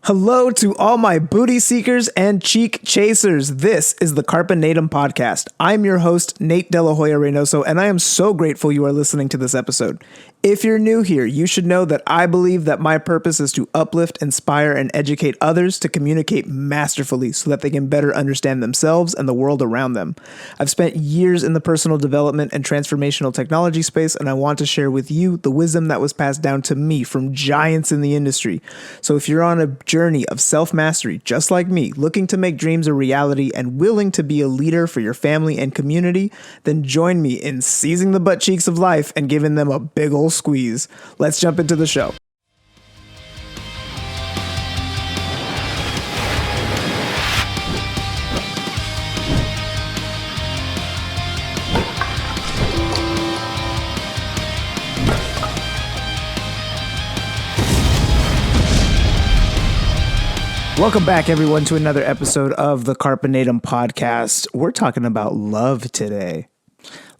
Hello to all my booty seekers and cheek chasers. This is the Carpe Natem Podcast. I'm your host, Nate De La Hoya-Reynoso, and I am so grateful you are listening to this episode. If you're new here, you should know that I believe that my purpose is to uplift, inspire, and educate others to communicate masterfully so that they can better understand themselves and the world around them. I've spent years in the personal development and transformational technology space, and I want to share with you the wisdom that was passed down to me from giants in the industry. So if you're on a journey of self-mastery, just like me, looking to make dreams a reality and willing to be a leader for your family and community, then join me in seizing the butt cheeks of life and giving them a big ol' squeeze. Let's jump into the show. Welcome back, everyone, to another episode of the Carpe Natem Podcast. We're talking about love today.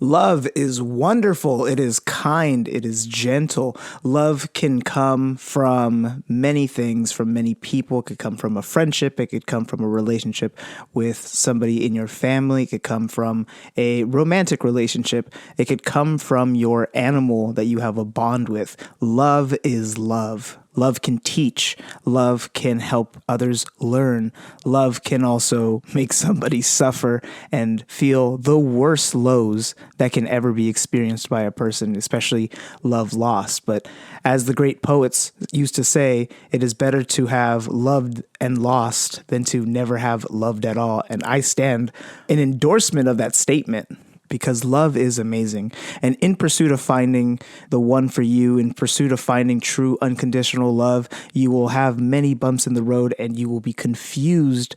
Love is wonderful. It is kind. It is gentle. Love can come from many things, from many people. It could come from a friendship. It could come from a relationship with somebody in your family. It could come from a romantic relationship. It could come from your animal that you have a bond with. Love is love. Love can teach. Love can help others learn. Love can also make somebody suffer and feel the worst lows that can ever be experienced by a person, especially love lost. But as the great poets used to say, it is better to have loved and lost than to never have loved at all. And I stand in endorsement of that statement, because love is amazing. And in pursuit of finding the one for you, in pursuit of finding true unconditional love, you will have many bumps in the road and you will be confused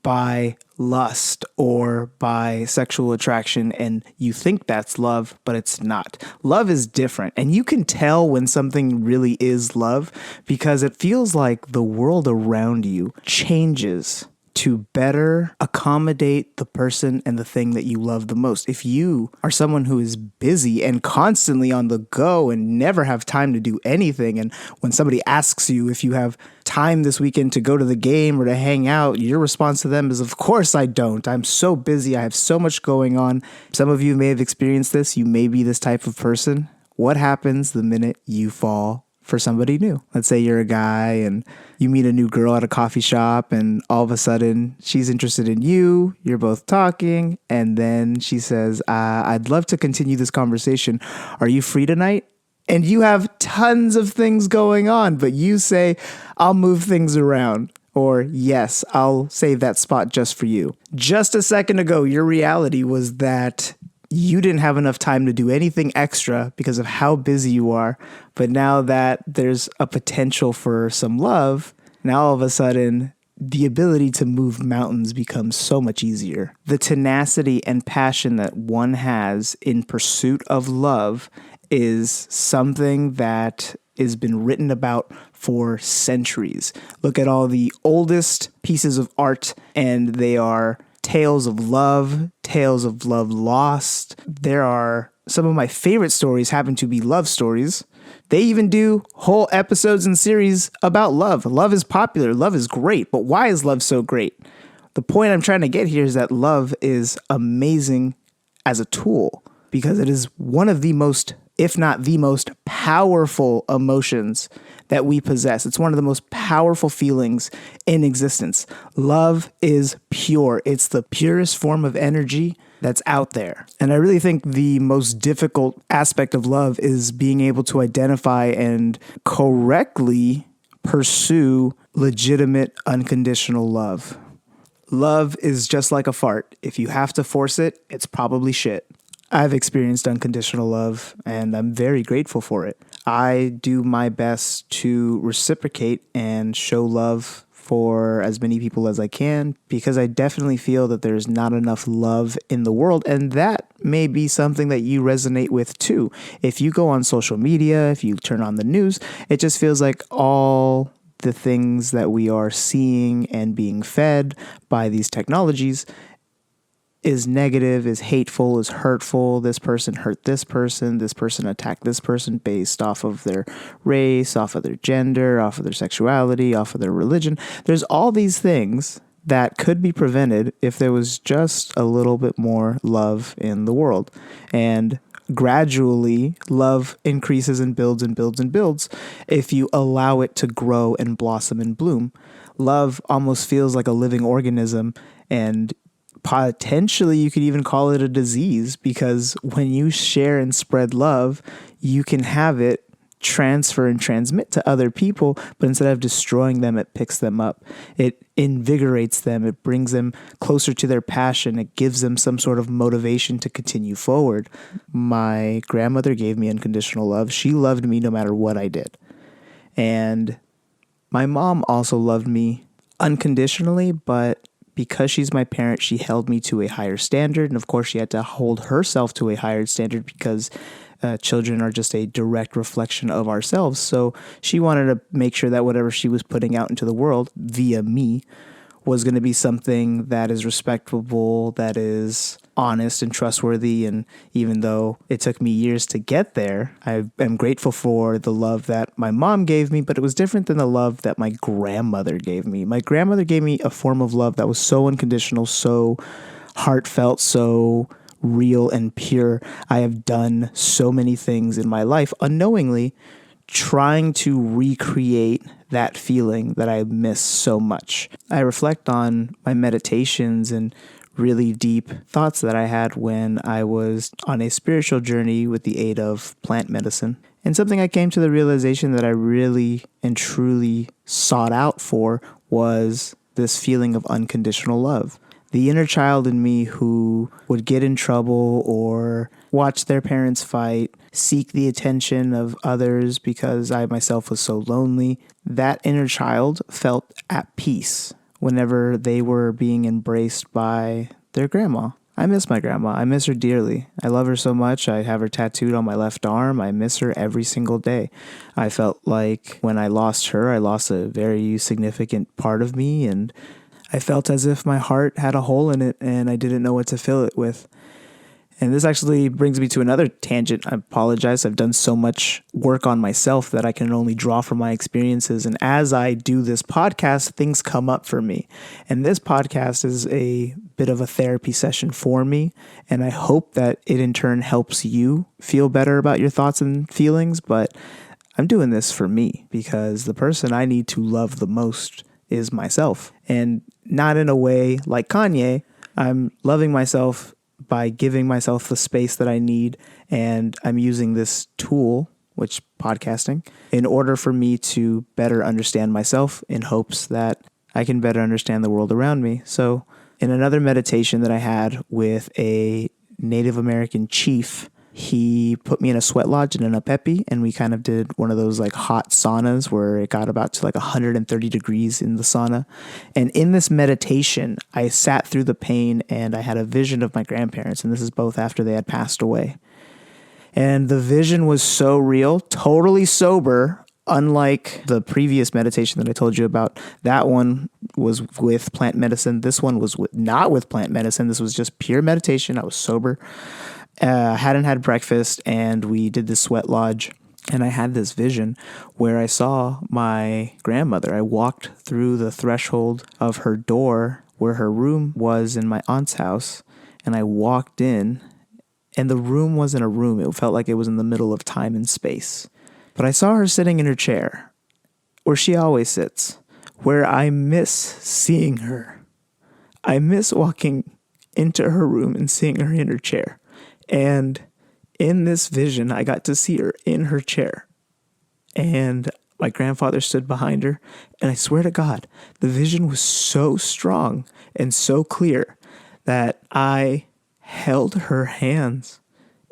by lust or by sexual attraction, and you think that's love, but it's not. Love is different, and you can tell when something really is love because it feels like the world around you changes to better accommodate the person and the thing that you love the most. If you are someone who is busy and constantly on the go and never have time to do anything, and when somebody asks you if you have time this weekend to go to the game or to hang out, your response to them is, of course I don't. I'm so busy. I have so much going on. Some of you may have experienced this. You may be this type of person. What happens the minute you fall for somebody new? Let's say you're a guy and you meet a new girl at a coffee shop, and all of a sudden she's interested in you. You're both talking, and then she says, I'd love to continue this conversation. Are you free tonight? And you have tons of things going on, but you say, I'll move things around. Or, yes, I'll save that spot just for you. Just a second ago, your reality was that you didn't have enough time to do anything extra because of how busy you are. But now that there's a potential for some love, now all of a sudden, the ability to move mountains becomes so much easier. The tenacity and passion that one has in pursuit of love is something that has been written about for centuries. Look at all the oldest pieces of art, and they are tales of love lost. There are some of my favorite stories happen to be love stories. They even do whole episodes and series about love. Love is popular. Love is great. But why is love so great? The point I'm trying to get here is that love is amazing as a tool because it is one of the most, if not the most powerful emotions that we possess. It's one of the most powerful feelings in existence. Love is pure. It's the purest form of energy that's out there. And I really think the most difficult aspect of love is being able to identify and correctly pursue legitimate, unconditional love. Love is just like a fart. If you have to force it, it's probably shit. I've experienced unconditional love, and I'm very grateful for it. I do my best to reciprocate and show love for as many people as I can, because I definitely feel that there's not enough love in the world, and that may be something that you resonate with too. If you go on social media, if you turn on the news, it just feels like all the things that we are seeing and being fed by these technologies is negative, is hateful, is hurtful. This person hurt this person attacked this person based off of their race, off of their gender, off of their sexuality, off of their religion. There's all these things that could be prevented if there was just a little bit more love in the world. And gradually, love increases and builds and builds and builds if you allow it to grow and blossom and bloom. Love almost feels like a living organism, and potentially you could even call it a disease, because when you share and spread love, you can have it transfer and transmit to other people, but instead of destroying them, it picks them up. It invigorates them. It brings them closer to their passion. It gives them some sort of motivation to continue forward. My grandmother gave me unconditional love. She loved me no matter what I did. And my mom also loved me unconditionally, but because she's my parent, she held me to a higher standard. And of course, she had to hold herself to a higher standard because children are just a direct reflection of ourselves. So she wanted to make sure that whatever she was putting out into the world via me was going to be something that is respectable, that is honest and trustworthy. And even though it took me years to get there, I am grateful for the love that my mom gave me, but it was different than the love that my grandmother gave me. My grandmother gave me a form of love that was so unconditional, so heartfelt, so real and pure. I have done so many things in my life unknowingly trying to recreate that feeling that I miss so much. I reflect on my meditations and really deep thoughts that I had when I was on a spiritual journey with the aid of plant medicine. And something I came to the realization that I really and truly sought out for was this feeling of unconditional love. The inner child in me who would get in trouble or watch their parents fight, seek the attention of others because I myself was so lonely, that inner child felt at peace whenever they were being embraced by their grandma. I miss my grandma. I miss her dearly. I love her so much. I have her tattooed on my left arm. I miss her every single day. I felt like when I lost her, I lost a very significant part of me, and I felt as if my heart had a hole in it and I didn't know what to fill it with. And this actually brings me to another tangent. I apologize. I've done so much work on myself that I can only draw from my experiences. And as I do this podcast, things come up for me. And this podcast is a bit of a therapy session for me. And I hope that it in turn helps you feel better about your thoughts and feelings. But I'm doing this for me because the person I need to love the most is myself. And not in a way like Kanye. I'm loving myself by giving myself the space that I need. And I'm using this tool, which podcasting, in order for me to better understand myself in hopes that I can better understand the world around me. So in another meditation that I had with a Native American chief, he put me in a sweat lodge and in a pepi, and we kind of did one of those like hot saunas where it got about to like 130 degrees in the sauna. And in this meditation, I sat through the pain and I had a vision of my grandparents, and this is both after they had passed away. And the vision was so real, totally sober, unlike the previous meditation that I told you about. That one was with plant medicine. This one was not with plant medicine. This was just pure meditation. I was sober. Hadn't had breakfast, and we did this sweat lodge, and I had this vision where I saw my grandmother. I walked through the threshold of her door where her room was in my aunt's house, and I walked in, and the room wasn't a room. It felt like it was in the middle of time and space. But I saw her sitting in her chair, where she always sits, where I miss seeing her. I miss walking into her room and seeing her in her chair. And in this vision, I got to see her in her chair. And my grandfather stood behind her. And I swear to God, the vision was so strong and so clear that I held her hands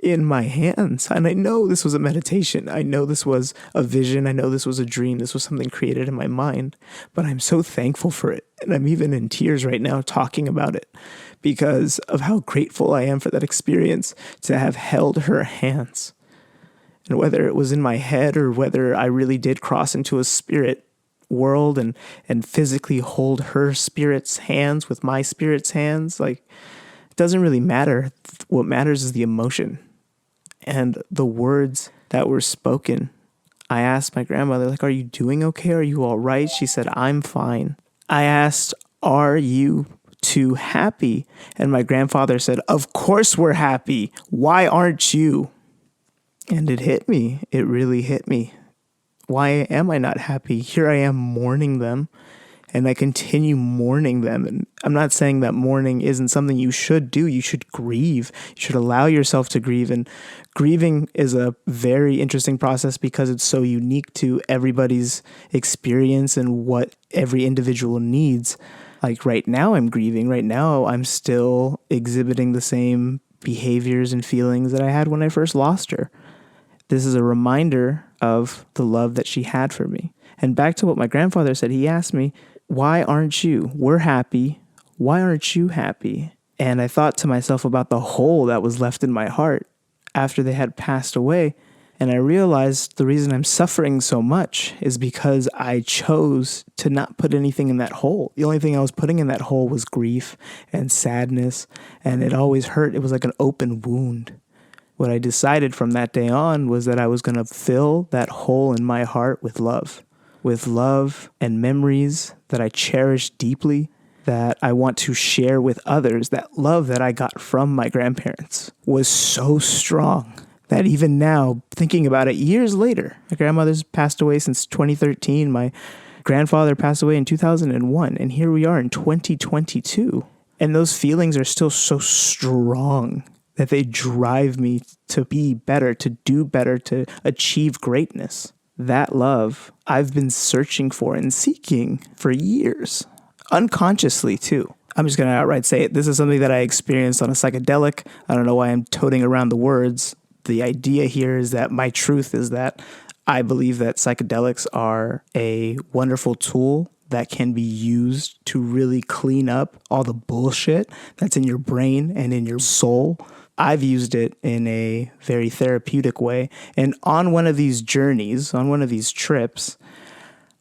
in my hands. And I know this was a meditation. I know this was a vision. I know this was a dream. This was something created in my mind. But I'm so thankful for it. And I'm even in tears right now talking about it because of how grateful I am for that experience to have held her hands. And whether it was in my head or whether I really did cross into a spirit world and physically hold her spirit's hands with my spirit's hands, like, It doesn't really matter. What matters is the emotion and the words that were spoken. I asked my grandmother, like, are you doing okay? Are you all right? She said, I'm fine. I asked, are you two happy? And my grandfather said, of course we're happy. Why aren't you? And it hit me. It really hit me. Why am I not happy? Here I am mourning them, and I continue mourning them. And I'm not saying that mourning isn't something you should do. You should grieve. You should allow yourself to grieve. And grieving is a very interesting process because it's so unique to everybody's experience and what every individual needs. Like right now I'm grieving. Right now I'm still exhibiting the same behaviors and feelings that I had when I first lost her. This is a reminder of the love that she had for me. And back to what my grandfather said, he asked me, why aren't you? We're happy. Why aren't you happy? And I thought to myself about the hole that was left in my heart after they had passed away. And I realized the reason I'm suffering so much is because I chose to not put anything in that hole. The only thing I was putting in that hole was grief and sadness. And it always hurt. It was like an open wound. What I decided from that day on was that I was going to fill that hole in my heart with love and memories that I cherish deeply, that I want to share with others. That love that I got from my grandparents was so strong that even now, thinking about it years later, my grandmother's passed away since 2013. My grandfather passed away in 2001. And here we are in 2022. And those feelings are still so strong that they drive me to be better, to do better, to achieve greatness. That love I've been searching for and seeking for years, unconsciously too. I'm just going to outright say it. This is something that I experienced on a psychedelic. I don't know why I'm toting around the words. The idea here is that my truth is that I believe that psychedelics are a wonderful tool that can be used to really clean up all the bullshit that's in your brain and in your soul. I've used it in a very therapeutic way. And on one of these journeys, on one of these trips,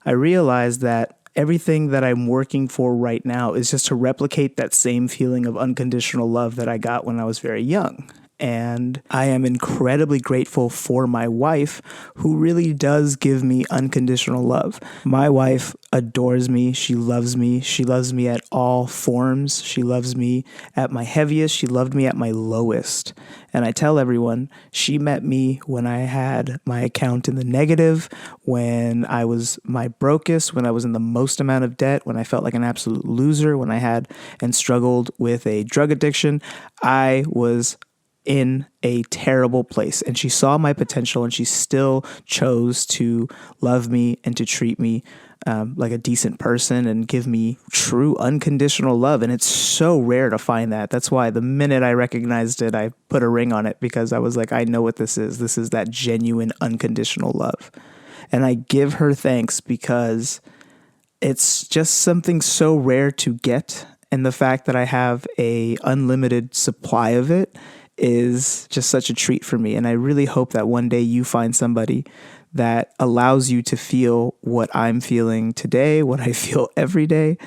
I realized that everything that I'm working for right now is just to replicate that same feeling of unconditional love that I got when I was very young. And I am incredibly grateful for my wife, who really does give me unconditional love. My wife adores me. She loves me. She loves me at all forms. She loves me at my heaviest. She loved me at my lowest. And I tell everyone, she met me when I had my account in the negative, when I was my brokest, when I was in the most amount of debt, when I felt like an absolute loser, when I had and struggled with a drug addiction. I was in a terrible place, and she saw my potential, and she still chose to love me and to treat me like a decent person and give me true unconditional love. And it's so rare to find that. That's why the minute I recognized it, I put a ring on it, because I was like, I know what this is. This is that genuine unconditional love. And I give her thanks because it's just something so rare to get. And the fact that I have a unlimited supply of it is just such a treat for me. And I really hope that one day you find somebody that allows you to feel what I'm feeling today, what I feel every day.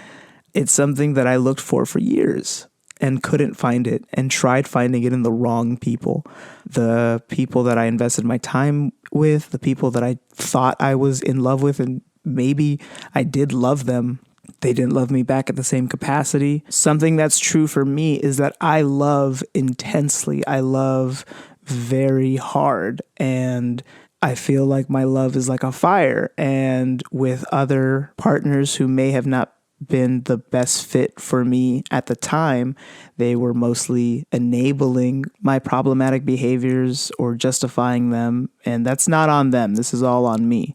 It's something that I looked for years and couldn't find it, and tried finding it in the wrong people. The people that I invested my time with, the people that I thought I was in love with, and maybe I did love them, they didn't love me back at the same capacity. Something that's true for me is that I love intensely. I love very hard. And I feel like my love is like a fire. And with other partners who may have not been the best fit for me at the time, they were mostly enabling my problematic behaviors or justifying them. And that's not on them. This is all on me.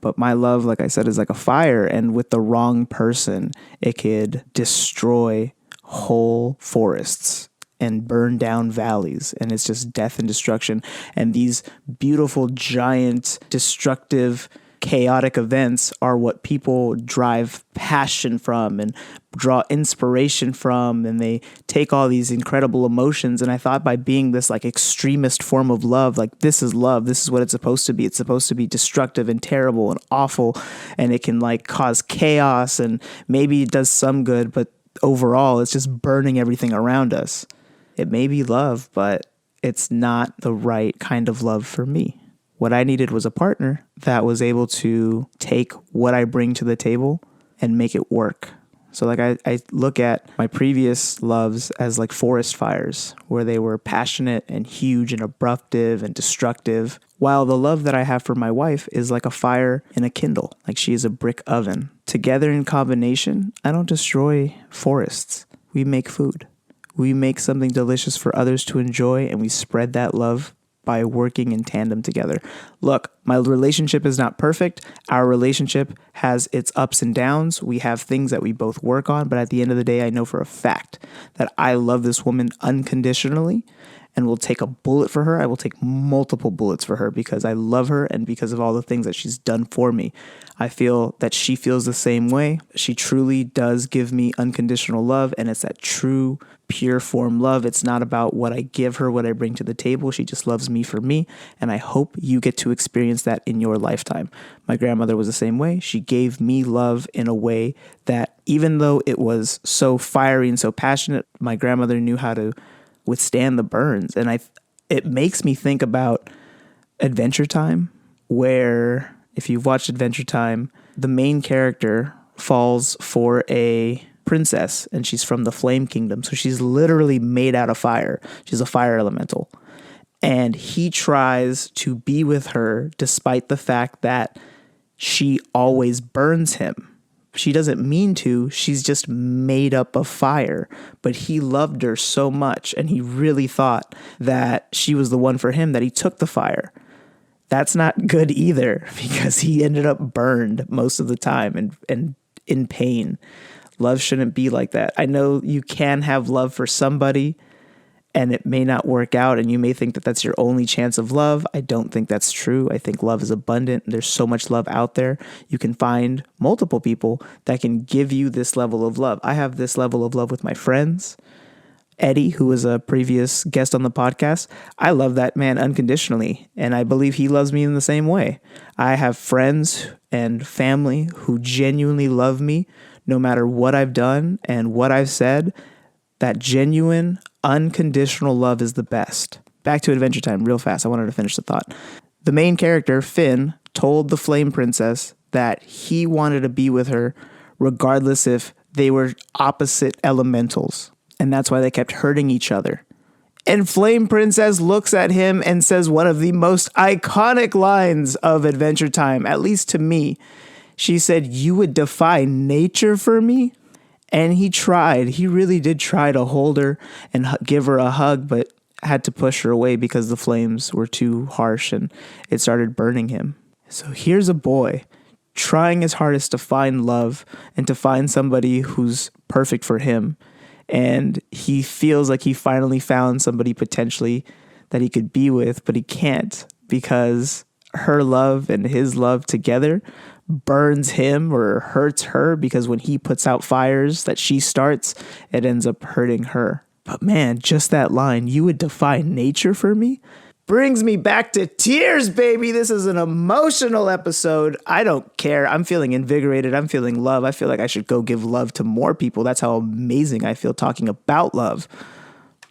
But my love, like I said, is like a fire. And with the wrong person, it could destroy whole forests and burn down valleys. And it's just death and destruction. And these beautiful, giant, destructive, chaotic events are what people drive passion from and draw inspiration from, and they take all these incredible emotions. And I thought by being this like extremist form of love, like this is love, this is what it's supposed to be. It's supposed to be destructive and terrible and awful, and it can like cause chaos, and maybe it does some good, but overall it's just burning everything around us. It may be love, but it's not the right kind of love for me. What I needed was a partner that was able to take what I bring to the table and make it work. So like I look at my previous loves as like forest fires, where they were passionate and huge and abruptive and destructive, while the love that I have for my wife is like a fire in a Kindle, like she is a brick oven. Together in combination, I don't destroy forests. We make food. We make something delicious for others to enjoy, and we spread that love by working in tandem together. Look, my relationship is not perfect. Our relationship has its ups and downs. We have things that we both work on, but at the end of the day, I know for a fact that I love this woman unconditionally and will take a bullet for her. I will take multiple bullets for her because I love her and because of all the things that she's done for me. I feel that she feels the same way. She truly does give me unconditional love, and it's that true, pure form love. It's not about what I give her, what I bring to the table. She just loves me for me, and I hope you get to experience that in your lifetime. My grandmother was the same way. She gave me love in a way that, even though it was so fiery and so passionate, my grandmother knew how to withstand the burns. And it makes me think about Adventure Time, where if you've watched Adventure Time, the main character falls for a princess, and she's from the Flame Kingdom. So she's literally made out of fire. She's a fire elemental. And he tries to be with her despite the fact that she always burns him. She doesn't mean to. She's just made up of fire. But he loved her so much, and he really thought that she was the one for him, that he took the fire. That's not good either, because he ended up burned most of the time and in pain. Love shouldn't be like that. I know you can have love for somebody and it may not work out, and you may think that that's your only chance of love. I don't think that's true. I think love is abundant. There's so much love out there. You can find multiple people that can give you this level of love. I have this level of love with my friends. Eddie, who was a previous guest on the podcast, I love that man unconditionally, and I believe he loves me in the same way. I have friends and family who genuinely love me no matter what I've done and what I've said. That genuine, unconditional love is the best. Back to Adventure Time real fast. I wanted to finish the thought. The main character, Finn, told the Flame Princess that he wanted to be with her regardless if they were opposite elementals. And that's why they kept hurting each other. And Flame Princess looks at him and says one of the most iconic lines of Adventure Time, at least to me. She said, "You would defy nature for me?" And he tried. He really did try to hold her and give her a hug, but had to push her away because the flames were too harsh and it started burning him. So here's a boy trying his hardest to find love and to find somebody who's perfect for him. And he feels like he finally found somebody potentially that he could be with, but he can't, because her love and his love together burns him or hurts her, because when he puts out fires that she starts, it ends up hurting her. But man, just that line, "You would defy nature for me," brings me back to tears, baby. This is an emotional episode. I don't care. I'm feeling invigorated. I'm feeling love. I feel like I should go give love to more people. That's how amazing I feel talking about love.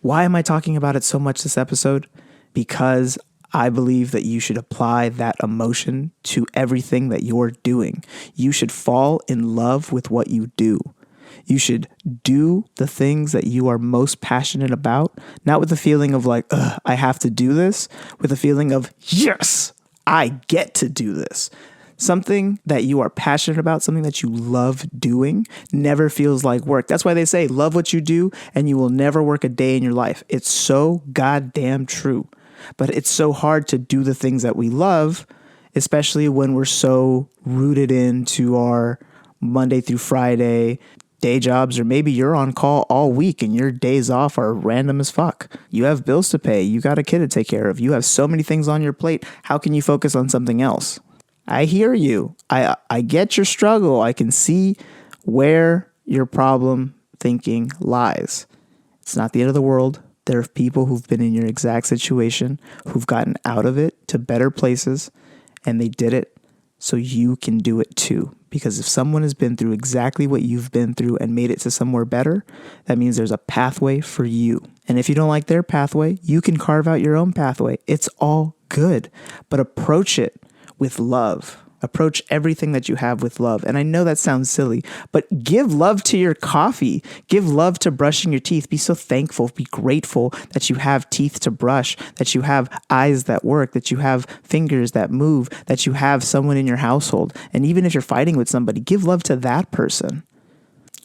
Why am I talking about it so much this episode? Because I believe that you should apply that emotion to everything that you're doing. You should fall in love with what you do. You should do the things that you are most passionate about, not with the feeling of like, ugh, I have to do this, with the feeling of, yes, I get to do this. Something that you are passionate about, something that you love doing, never feels like work. That's why they say, love what you do and you will never work a day in your life. It's so goddamn true. But it's so hard to do the things that we love, especially when we're so rooted into our Monday through Friday day jobs, or maybe you're on call all week and your days off are random as fuck. You have bills to pay. You got a kid to take care of. You have so many things on your plate. How can you focus on something else? I hear you. I get your struggle. I can see where your problem thinking lies. It's not the end of the world. There are people who've been in your exact situation, who've gotten out of it to better places, and they did it so you can do it too. Because if someone has been through exactly what you've been through and made it to somewhere better, that means there's a pathway for you. And if you don't like their pathway, you can carve out your own pathway. It's all good, but approach it with love. Approach everything that you have with love. And I know that sounds silly, but give love to your coffee. Give love to brushing your teeth. Be so thankful. Be grateful that you have teeth to brush, that you have eyes that work, that you have fingers that move, that you have someone in your household. And even if you're fighting with somebody, give love to that person.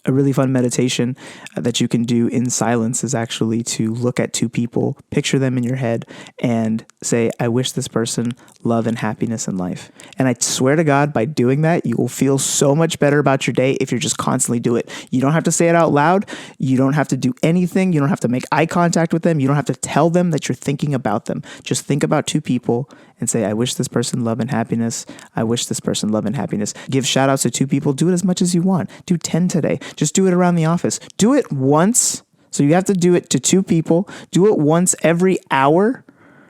A really fun meditation that you can do in silence is actually to look at two people, picture them in your head, and say, I wish this person love and happiness in life. And I swear to God, by doing that, you will feel so much better about your day if you're just constantly do it. You don't have to say it out loud. You don't have to do anything. You don't have to make eye contact with them. You don't have to tell them that you're thinking about them. Just think about two people and say, I wish this person love and happiness. I wish this person love and happiness. Give shout outs to two people. Do it as much as you want. Do 10 today. Just do it around the office. Do it once. So you have to do it to two people. Do it once every hour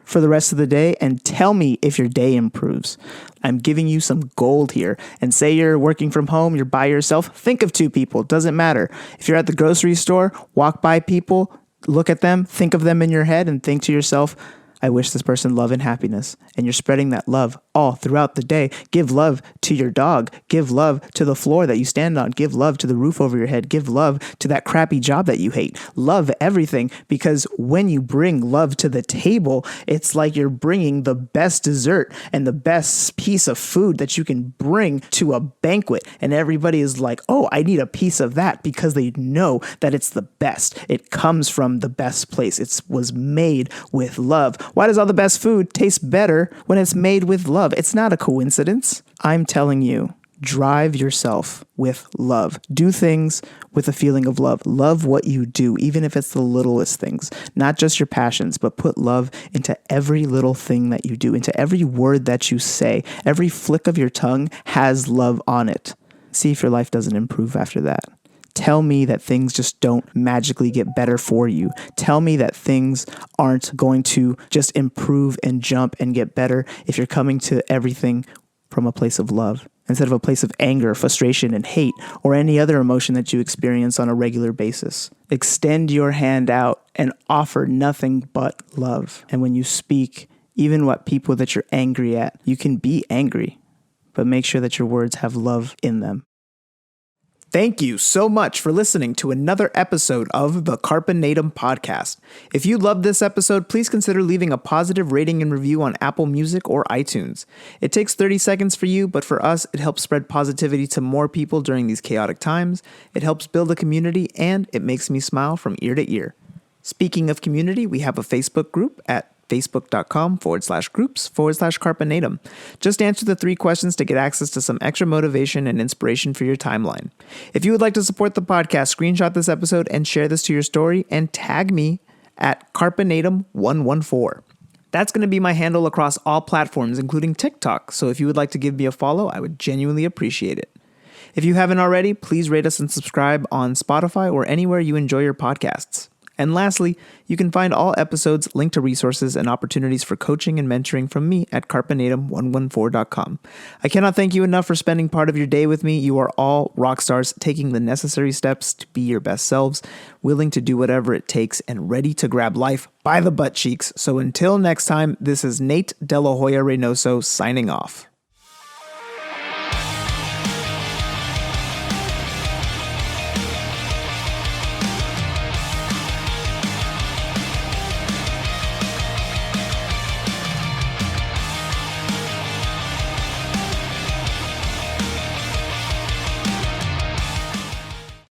for the rest of the day and tell me if your day improves. I'm giving you some gold here. And say you're working from home, you're by yourself. Think of two people. Doesn't matter. If you're at the grocery store, walk by people, look at them, think of them in your head and think to yourself, I wish this person love and happiness. And you're spreading that love all throughout the day. Give love to your dog. Give love to the floor that you stand on. Give love to the roof over your head. Give love to that crappy job that you hate. Love everything, because when you bring love to the table, it's like you're bringing the best dessert and the best piece of food that you can bring to a banquet. And everybody is like, oh, I need a piece of that, because they know that it's the best. It comes from the best place. It was made with love. Why does all the best food taste better when it's made with love? It's not a coincidence. I'm telling you, drive yourself with love. Do things with a feeling of love. Love what you do, even if it's the littlest things, not just your passions, but put love into every little thing that you do, into every word that you say. Every flick of your tongue has love on it. See if your life doesn't improve after that. Tell me that things just don't magically get better for you. Tell me that things aren't going to just improve and jump and get better if you're coming to everything from a place of love instead of a place of anger, frustration, and hate, or any other emotion that you experience on a regular basis. Extend your hand out and offer nothing but love. And when you speak, even what people that you're angry at, you can be angry, but make sure that your words have love in them. Thank you so much for listening to another episode of the Carpe Natem Podcast. If you loved this episode, please consider leaving a positive rating and review on Apple Music or iTunes. It takes 30 seconds for you, but for us, it helps spread positivity to more people during these chaotic times. It helps build a community, and it makes me smile from ear to ear. Speaking of community, we have a Facebook group at facebook.com/groups/Carpe Natem. Just answer the 3 questions to get access to some extra motivation and inspiration for your timeline. If you would like to support the podcast, screenshot this episode and share this to your story and tag me at Carpe Natem 114. That's going to be my handle across all platforms, including TikTok. So if you would like to give me a follow, I would genuinely appreciate it. If you haven't already, please rate us and subscribe on Spotify or anywhere you enjoy your podcasts. And lastly, you can find all episodes, linked to resources and opportunities for coaching and mentoring from me at carpenatem114.com. I cannot thank you enough for spending part of your day with me. You are all rock stars taking the necessary steps to be your best selves, willing to do whatever it takes, and ready to grab life by the butt cheeks. So until next time, this is Nate Hoya-Reynoso signing off.